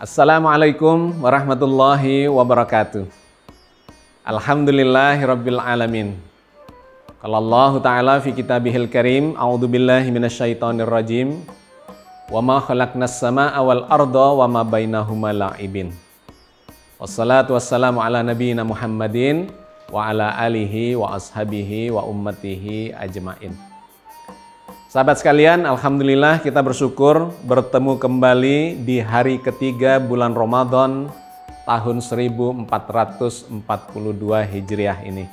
Assalamualaikum warahmatullahi wabarakatuh. Alhamdulillahirabbil alamin. Qala Allah Ta'ala fi kitabihil karim, a'udzubillahi minasyaitonir rajim. Wa ma khalaqnas samaa'a wal arda wa ma bainahuma la'ibin. Wassalatu wassalamu ala nabiyyina Muhammadin wa ala alihi wa ashabihi wa ummatihi ajmain. Sahabat sekalian, alhamdulillah kita bersyukur bertemu kembali di hari ketiga bulan Ramadan tahun 1442 Hijriah ini.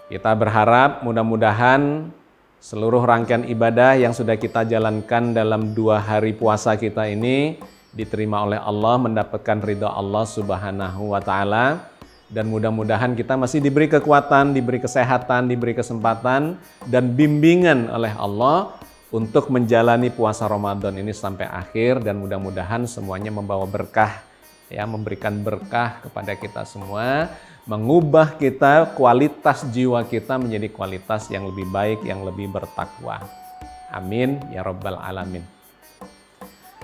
Kita berharap mudah-mudahan seluruh rangkaian ibadah yang sudah kita jalankan dalam 2 hari puasa kita ini diterima oleh Allah, mendapatkan ridha Allah Subhanahu wa Ta'ala. Dan mudah-mudahan kita masih diberi kekuatan, diberi kesehatan, diberi kesempatan dan bimbingan oleh Allah untuk menjalani puasa Ramadan ini sampai akhir, dan mudah-mudahan semuanya membawa berkah, ya, memberikan berkah kepada kita semua, mengubah kita, kualitas jiwa kita menjadi kualitas yang lebih baik, yang lebih bertakwa. Amin ya rabbal alamin.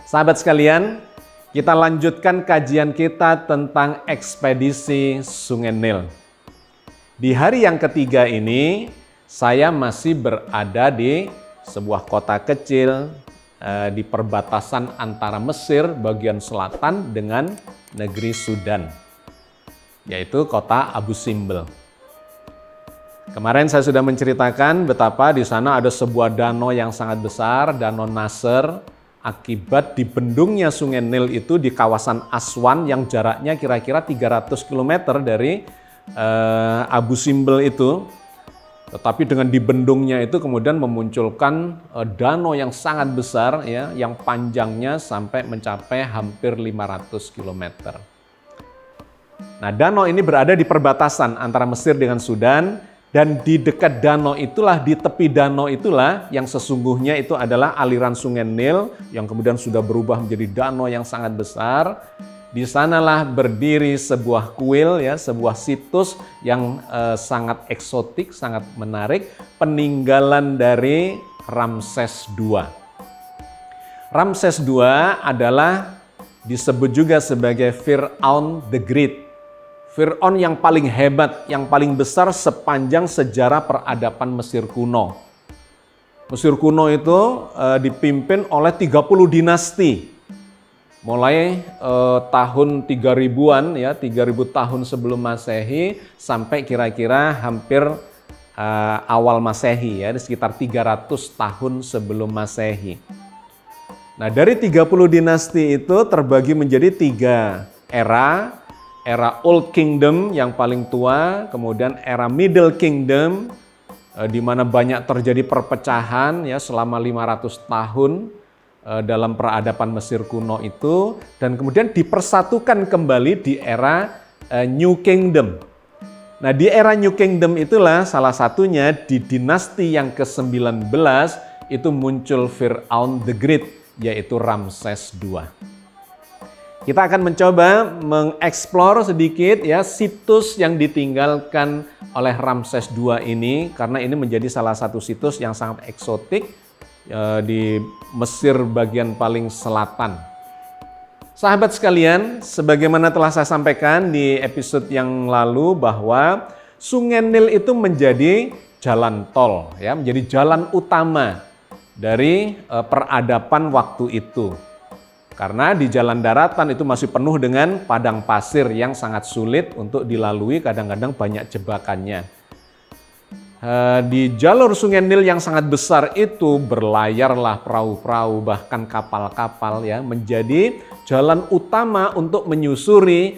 Sahabat sekalian, kita lanjutkan kajian kita tentang ekspedisi Sungai Nil. Di hari yang ketiga ini, saya masih berada di sebuah kota kecil di perbatasan antara Mesir bagian selatan dengan negeri Sudan, yaitu kota Abu Simbel. Kemarin saya sudah menceritakan betapa di sana ada sebuah danau yang sangat besar, Danau Nasser. Akibat dibendungnya Sungai Nil itu di kawasan Aswan yang jaraknya kira-kira 300 km dari Abu Simbel itu. Tetapi dengan dibendungnya itu kemudian memunculkan danau yang sangat besar, ya, yang panjangnya sampai mencapai hampir 500 km. Nah, danau ini berada di perbatasan antara Mesir dengan Sudan. Dan di dekat danau itulah, di tepi danau itulah yang sesungguhnya itu adalah aliran Sungai Nil yang kemudian sudah berubah menjadi danau yang sangat besar. Di sanalah berdiri sebuah kuil, ya, sebuah situs yang sangat eksotik, sangat menarik, peninggalan dari Ramses II. Ramses II adalah disebut juga sebagai Fir'aun the Great. Fir'aun yang paling hebat, yang paling besar sepanjang sejarah peradaban Mesir kuno. Mesir kuno itu dipimpin oleh 30 dinasti. Mulai tahun 3000-an, ya, 3000 tahun sebelum Masehi sampai kira-kira hampir awal Masehi, ya, sekitar 300 tahun sebelum Masehi. Nah, dari 30 dinasti itu terbagi menjadi 3 era. Era Old Kingdom yang paling tua, kemudian era Middle Kingdom di mana banyak terjadi perpecahan, ya, selama 500 tahun dalam peradaban Mesir kuno itu, dan kemudian dipersatukan kembali di era New Kingdom. Nah, di era New Kingdom itulah salah satunya di dinasti yang ke-19 itu muncul Fir'aun the Great, yaitu Ramses II. Kita akan mencoba mengeksplor sedikit, ya, situs yang ditinggalkan oleh Ramses II ini, karena ini menjadi salah satu situs yang sangat eksotik di Mesir bagian paling selatan. Sahabat sekalian, sebagaimana telah saya sampaikan di episode yang lalu bahwa Sungai Nil itu menjadi jalan tol, ya, menjadi jalan utama dari peradaban waktu itu. Karena di jalan daratan itu masih penuh dengan padang pasir yang sangat sulit untuk dilalui, kadang-kadang banyak jebakannya. Di jalur Sungai Nil yang sangat besar itu berlayarlah perahu-perahu, bahkan kapal-kapal, ya, menjadi jalan utama untuk menyusuri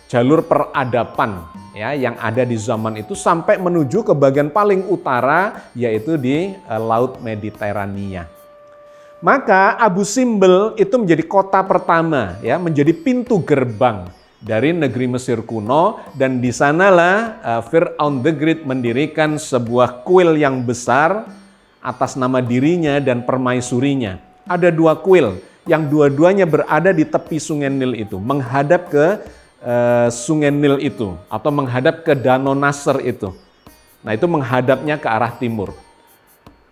jalur peradaban, ya, yang ada di zaman itu sampai menuju ke bagian paling utara, yaitu di Laut Mediterania. Maka Abu Simbel itu menjadi kota pertama, ya, menjadi pintu gerbang dari negeri Mesir kuno, dan di sanalah Fir'aun the Great mendirikan sebuah kuil yang besar atas nama dirinya dan permaisurinya. Ada 2 kuil yang dua-duanya berada di tepi Sungai Nil itu, menghadap ke Sungai Nil itu atau menghadap ke Danau Nasser itu. Nah, itu menghadapnya ke arah timur.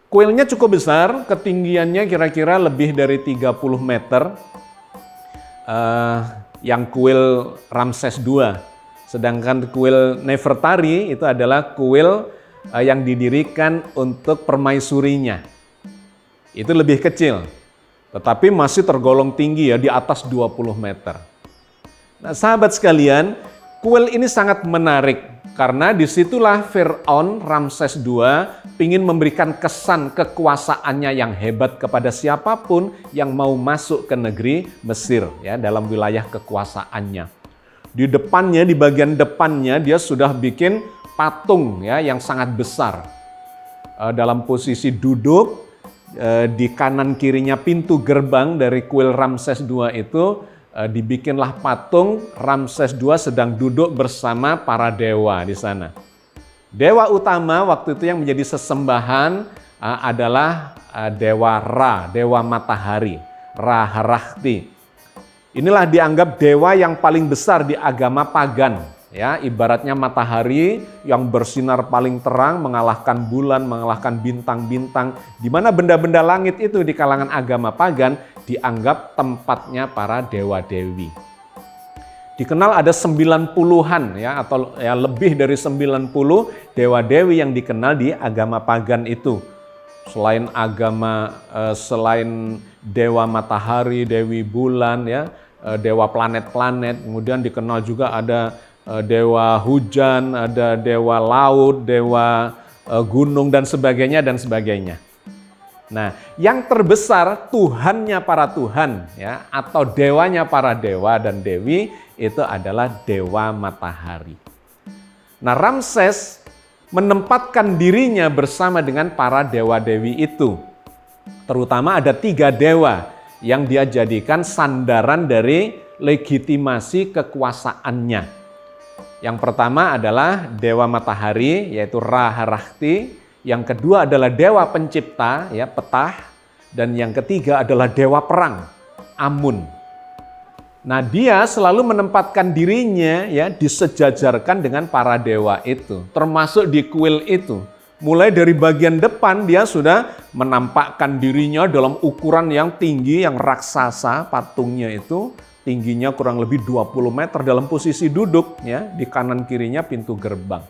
Kuilnya cukup besar, ketinggiannya kira-kira lebih dari 30 meter. yang kuil Ramses II. Sedangkan kuil Nefertari itu adalah kuil yang didirikan untuk permaisurinya. Itu lebih kecil, tetapi masih tergolong tinggi ya, di atas 20 meter. Nah, sahabat sekalian, kuil ini sangat menarik karena disitulah Fir'aun Ramses II ingin memberikan kesan kekuasaannya yang hebat kepada siapapun yang mau masuk ke negeri Mesir ya, dalam wilayah kekuasaannya. Di depannya, di bagian depannya dia sudah bikin patung ya yang sangat besar. Dalam posisi duduk, di kanan kirinya pintu gerbang dari kuil Ramses II itu dibikinlah patung Ramses II sedang duduk bersama para dewa di sana. Dewa utama waktu itu yang menjadi sesembahan adalah dewa Ra, dewa matahari, Ra Harahti. Inilah dianggap dewa yang paling besar di agama pagan. Ya, ibaratnya matahari yang bersinar paling terang, mengalahkan bulan, mengalahkan bintang-bintang, di mana benda-benda langit itu di kalangan agama pagan dianggap tempatnya para dewa-dewi. Dikenal ada 90-an ya, atau ya lebih dari 90 dewa-dewi yang dikenal di agama pagan itu. Selain dewa matahari, dewi bulan ya, dewa planet-planet, kemudian dikenal juga ada dewa hujan, ada dewa laut, dewa gunung dan sebagainya dan sebagainya. Nah, yang terbesar Tuhannya para Tuhan ya, atau dewanya para dewa dan dewi itu adalah dewa matahari. Nah, Ramses menempatkan dirinya bersama dengan para dewa-dewi itu. Terutama ada 3 dewa yang dia jadikan sandaran dari legitimasi kekuasaannya. Yang pertama adalah dewa matahari, yaitu Ra Harahti. Yang kedua adalah dewa pencipta, ya Ptah. Dan yang ketiga adalah dewa perang, Amun. Nah, dia selalu menempatkan dirinya ya disejajarkan dengan para dewa itu, termasuk di kuil itu. Mulai dari bagian depan dia sudah menampakkan dirinya dalam ukuran yang tinggi, yang raksasa, patungnya itu tingginya kurang lebih 20 meter dalam posisi duduk ya, di kanan kirinya pintu gerbang.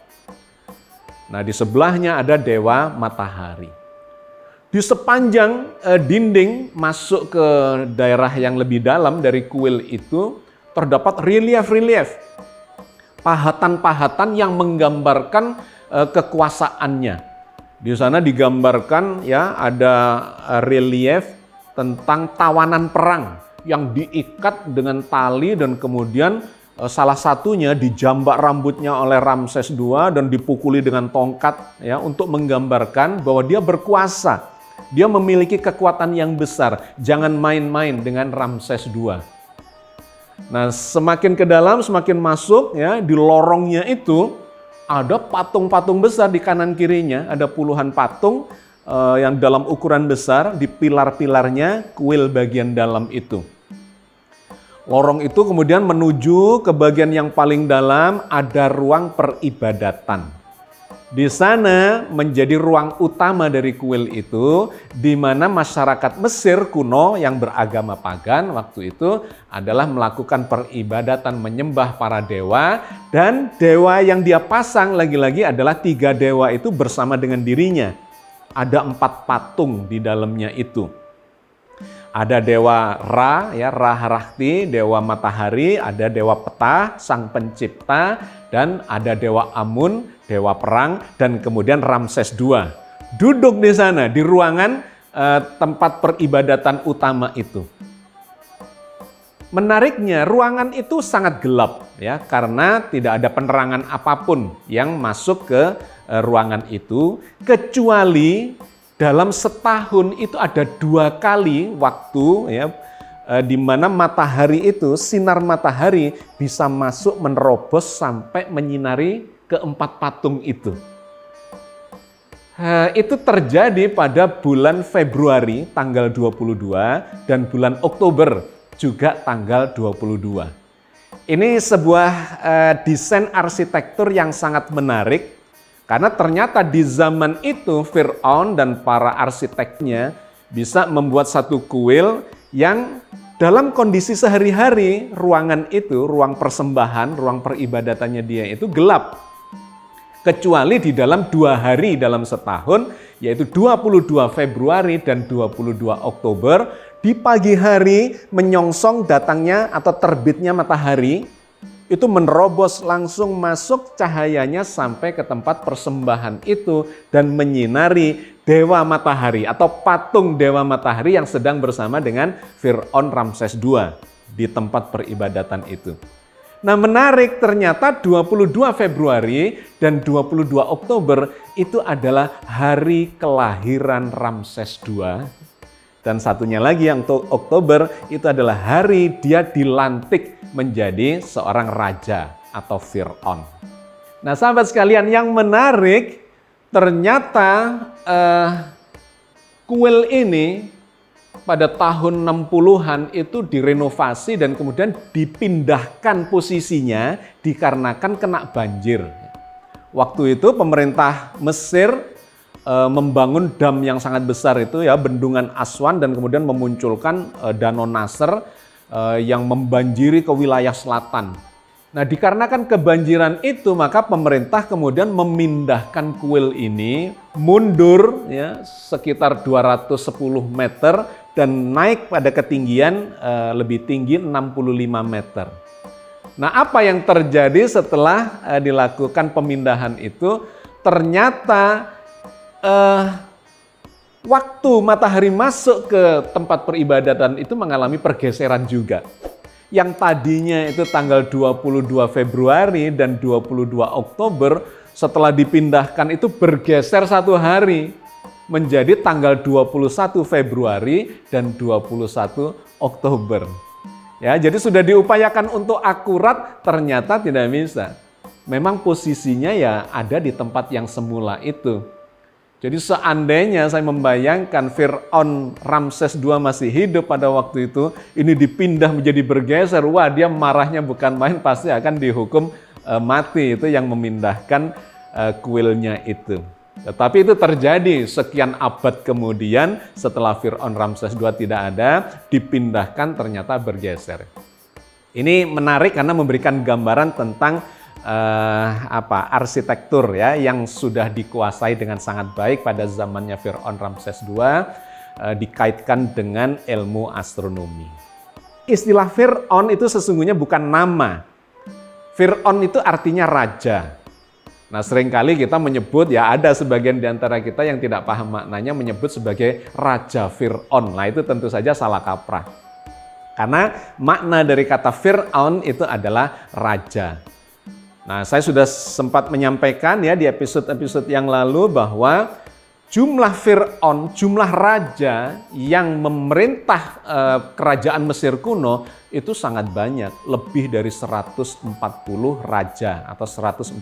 Nah, di sebelahnya ada dewa matahari. Di sepanjang dinding masuk ke daerah yang lebih dalam dari kuil itu terdapat relief-relief, pahatan-pahatan yang menggambarkan kekuasaannya. Di sana digambarkan ya ada relief tentang tawanan perang yang diikat dengan tali dan kemudian salah satunya dijambak rambutnya oleh Ramses II dan dipukuli dengan tongkat ya untuk menggambarkan bahwa dia berkuasa. Dia memiliki kekuatan yang besar. Jangan main-main dengan Ramses II. Nah, semakin ke dalam, semakin masuk ya di lorongnya itu ada patung-patung besar di kanan kirinya, ada puluhan patung yang dalam ukuran besar di pilar-pilarnya kuil bagian dalam itu. Lorong itu kemudian menuju ke bagian yang paling dalam, ada ruang peribadatan. Di sana menjadi ruang utama dari kuil itu, di mana masyarakat Mesir kuno yang beragama pagan waktu itu adalah melakukan peribadatan menyembah para dewa, dan dewa yang dia pasang lagi-lagi adalah 3 dewa itu bersama dengan dirinya. Ada 4 patung di dalamnya itu. Ada dewa Ra, ya Ra Harahti, dewa matahari, ada dewa Ptah, sang pencipta, dan ada dewa Amun, dewa perang, dan kemudian Ramses II. Duduk di sana, di ruangan tempat peribadatan utama itu. Menariknya, ruangan itu sangat gelap, ya karena tidak ada penerangan apapun yang masuk ke ruangan itu, kecuali dalam setahun itu ada 2 kali waktu ya di mana matahari itu, sinar matahari bisa masuk menerobos sampai menyinari ke-4 patung itu. Itu terjadi pada bulan Februari tanggal 22 dan bulan Oktober juga tanggal 22. Ini sebuah desain arsitektur yang sangat menarik. Karena ternyata di zaman itu Fir'aun dan para arsiteknya bisa membuat satu kuil yang dalam kondisi sehari-hari, ruangan itu, ruang persembahan, ruang peribadatannya dia itu gelap. Kecuali di dalam 2 hari dalam setahun, yaitu 22 Februari dan 22 Oktober, di pagi hari menyongsong datangnya atau terbitnya matahari, itu menerobos langsung masuk cahayanya sampai ke tempat persembahan itu dan menyinari Dewa Matahari atau patung Dewa Matahari yang sedang bersama dengan Fir'aun Ramses II di tempat peribadatan itu. Nah, menarik, ternyata 22 Februari dan 22 Oktober itu adalah hari kelahiran Ramses II. Dan satunya lagi yang untuk Oktober itu adalah hari dia dilantik menjadi seorang raja atau Fir'aun. Nah, sahabat sekalian, yang menarik ternyata kuil ini pada tahun 60-an itu direnovasi dan kemudian dipindahkan posisinya dikarenakan kena banjir. Waktu itu pemerintah Mesir membangun dam yang sangat besar itu ya, bendungan Aswan, dan kemudian memunculkan Danau Nasser yang membanjiri ke wilayah selatan. Nah, dikarenakan kebanjiran itu maka pemerintah kemudian memindahkan kuil ini mundur ya sekitar 210 meter dan naik pada ketinggian lebih tinggi 65 meter. Nah, apa yang terjadi setelah dilakukan pemindahan itu? Ternyata waktu matahari masuk ke tempat peribadatan itu mengalami pergeseran juga. Yang tadinya itu tanggal 22 Februari dan 22 Oktober, setelah dipindahkan itu bergeser 1 hari menjadi tanggal 21 Februari dan 21 Oktober. Ya, jadi sudah diupayakan untuk akurat, ternyata tidak bisa. Memang posisinya ya ada di tempat yang semula itu. Jadi seandainya saya membayangkan Fir'aun Ramses II masih hidup pada waktu itu, ini dipindah menjadi bergeser, wah dia marahnya bukan main, pasti akan dihukum mati, itu yang memindahkan kuilnya itu. Tetapi itu terjadi sekian abad kemudian setelah Fir'aun Ramses II tidak ada, dipindahkan ternyata bergeser. Ini menarik karena memberikan gambaran tentang arsitektur ya yang sudah dikuasai dengan sangat baik pada zamannya Fir'aun Ramses II, dikaitkan dengan ilmu astronomi. Istilah Fir'aun itu sesungguhnya bukan nama. Fir'aun itu artinya raja. Nah, seringkali kita menyebut, ya ada sebagian di antara kita yang tidak paham maknanya menyebut sebagai Raja Fir'aun. Nah, itu tentu saja salah kaprah. Karena makna dari kata Fir'aun itu adalah raja. Nah, saya sudah sempat menyampaikan ya di episode-episode yang lalu bahwa jumlah Fir'aun, jumlah raja yang memerintah kerajaan Mesir kuno itu sangat banyak, lebih dari 140 raja atau 140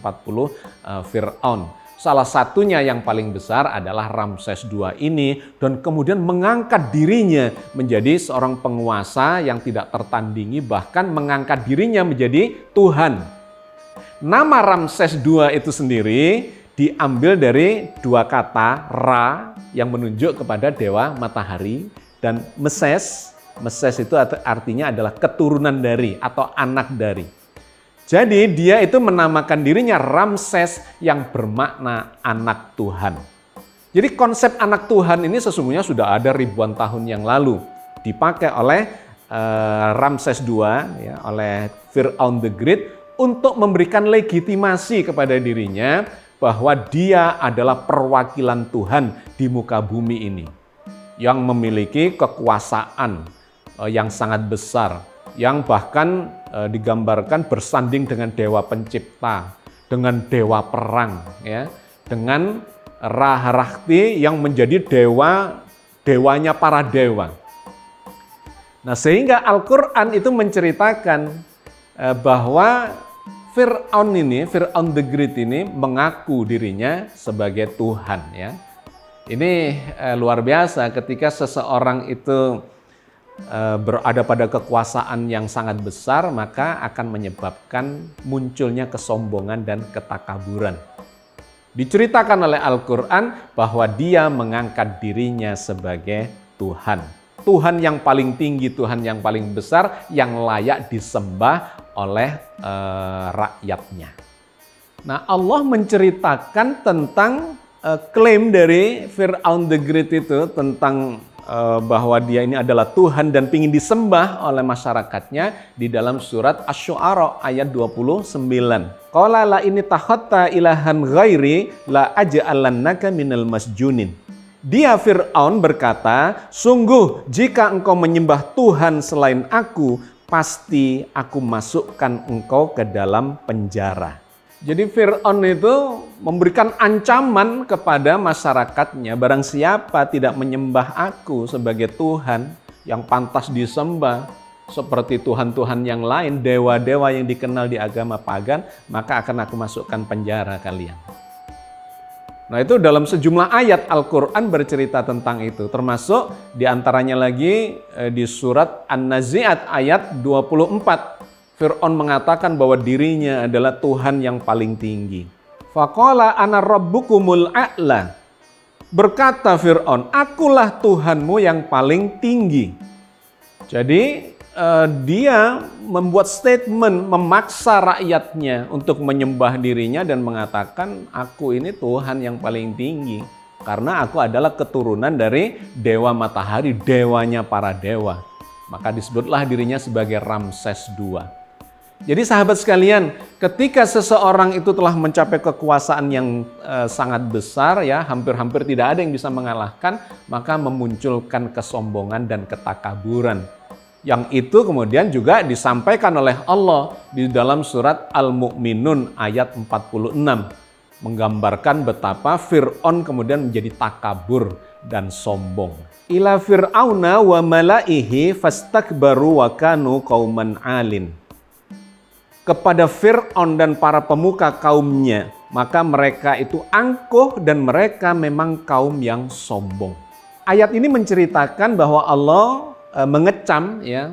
Fir'aun. Salah satunya yang paling besar adalah Ramses II ini, dan kemudian mengangkat dirinya menjadi seorang penguasa yang tidak tertandingi, bahkan mengangkat dirinya menjadi Tuhan. Nama Ramses II itu sendiri diambil dari 2 kata, Ra yang menunjuk kepada Dewa Matahari, dan Meses. Meses itu artinya adalah keturunan dari atau anak dari. Jadi dia itu menamakan dirinya Ramses yang bermakna anak Tuhan. Jadi konsep anak Tuhan ini sesungguhnya sudah ada ribuan tahun yang lalu. Dipakai oleh Ramses II, ya, oleh Fir'aun the Great, untuk memberikan legitimasi kepada dirinya bahwa dia adalah perwakilan Tuhan di muka bumi ini, yang memiliki kekuasaan yang sangat besar, yang bahkan digambarkan bersanding dengan dewa pencipta, dengan dewa perang, ya, dengan Ra-Rahti yang menjadi dewanya para dewa. Nah, sehingga Al-Quran itu menceritakan bahwa Fir'aun the Great ini mengaku dirinya sebagai Tuhan, ya. Ini luar biasa ketika seseorang itu berada pada kekuasaan yang sangat besar, maka akan menyebabkan munculnya kesombongan dan ketakaburan. Diceritakan oleh Al-Quran bahwa dia mengangkat dirinya sebagai Tuhan. Tuhan yang paling tinggi, Tuhan yang paling besar, yang layak disembah oleh rakyatnya. Nah, Allah menceritakan tentang klaim dari Fir'aun the Great itu tentang bahwa dia ini adalah Tuhan dan ingin disembah oleh masyarakatnya di dalam surat Asy-Syu'ara ayat 29. Qala la ini takhatta ilahan ghairi la aj'alannaka minal masjunin. Dia Fir'aun berkata, sungguh jika engkau menyembah Tuhan selain aku, pasti aku masukkan engkau ke dalam penjara. Jadi Fir'aun itu memberikan ancaman kepada masyarakatnya, barang siapa tidak menyembah aku sebagai Tuhan yang pantas disembah, seperti Tuhan-Tuhan yang lain, dewa-dewa yang dikenal di agama pagan, maka akan aku masukkan penjara kalian. Nah, itu dalam sejumlah ayat Al-Quran bercerita tentang itu, termasuk diantaranya lagi di surat An-Nazi'at ayat 24. Fir'aun mengatakan bahwa dirinya adalah Tuhan yang paling tinggi. Faqala ana rabbukumul a'la. Berkata Fir'aun, akulah Tuhanmu yang paling tinggi. Jadi dia membuat statement, memaksa rakyatnya untuk menyembah dirinya dan mengatakan, aku ini Tuhan yang paling tinggi. Karena aku adalah keturunan dari dewa matahari, dewanya para dewa. Maka disebutlah dirinya sebagai Ramses II. Jadi sahabat sekalian, ketika seseorang itu telah mencapai kekuasaan yang sangat besar, ya hampir-hampir tidak ada yang bisa mengalahkan, maka memunculkan kesombongan dan ketakaburan. Yang itu kemudian juga disampaikan oleh Allah di dalam surat Al-Mu'minun ayat 46. Menggambarkan betapa Fir'aun kemudian menjadi takabur dan sombong. Ila fir'auna wa malaihi fastakbaru wa kanu qauman 'alin. Kepada Fir'aun dan para pemuka kaumnya, maka mereka itu angkuh dan mereka memang kaum yang sombong. Ayat ini menceritakan bahwa Allah mengecam ya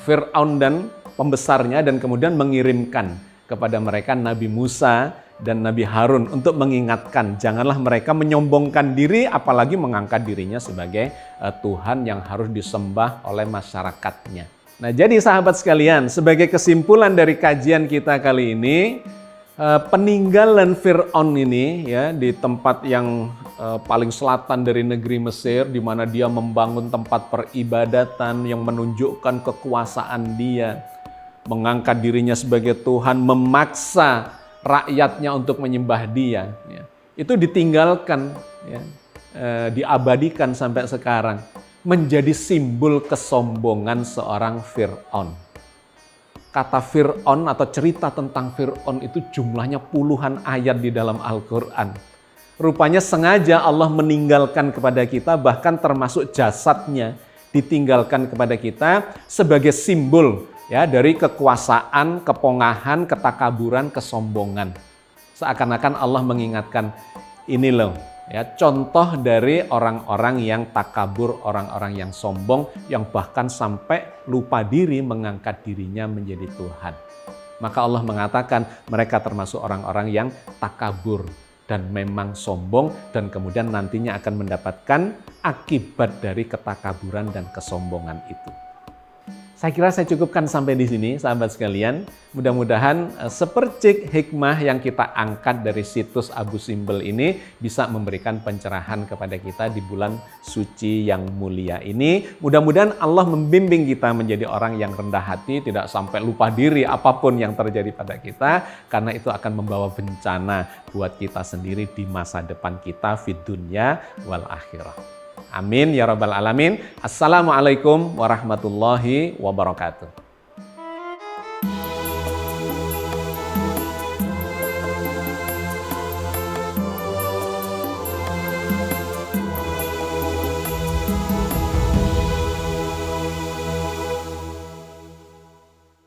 Fir'aun dan pembesarnya dan kemudian mengirimkan kepada mereka Nabi Musa dan Nabi Harun untuk mengingatkan janganlah mereka menyombongkan diri apalagi mengangkat dirinya sebagai Tuhan yang harus disembah oleh masyarakatnya. Nah, jadi sahabat sekalian, sebagai kesimpulan dari kajian kita kali ini, peninggalan Fir'aun ini ya di tempat yang paling selatan dari negeri Mesir, di mana dia membangun tempat peribadatan yang menunjukkan kekuasaan dia, mengangkat dirinya sebagai Tuhan, memaksa rakyatnya untuk menyembah dia. Ya. Itu ditinggalkan, ya, diabadikan sampai sekarang. Menjadi simbol kesombongan seorang Fir'aun. Kata Fir'aun atau cerita tentang Fir'aun itu jumlahnya puluhan ayat di dalam Al-Quran. Rupanya sengaja Allah meninggalkan kepada kita, bahkan termasuk jasadnya ditinggalkan kepada kita sebagai simbol ya dari kekuasaan, kepongahan, ketakaburan, kesombongan. Seakan-akan Allah mengingatkan, ini loh. Ya, contoh dari orang-orang yang takabur, orang-orang yang sombong, yang bahkan sampai lupa diri mengangkat dirinya menjadi Tuhan. Maka Allah mengatakan mereka termasuk orang-orang yang takabur dan memang sombong dan kemudian nantinya akan mendapatkan akibat dari ketakaburan dan kesombongan itu. Saya kira saya cukupkan sampai di sini, sahabat sekalian. Mudah-mudahan sepercik hikmah yang kita angkat dari situs Abu Simbel ini bisa memberikan pencerahan kepada kita di bulan suci yang mulia ini. Mudah-mudahan Allah membimbing kita menjadi orang yang rendah hati, tidak sampai lupa diri apapun yang terjadi pada kita, karena itu akan membawa bencana buat kita sendiri di masa depan kita, fid dunya wal akhirah. Amin ya rabbal alamin. Assalamualaikum warahmatullahi wabarakatuh.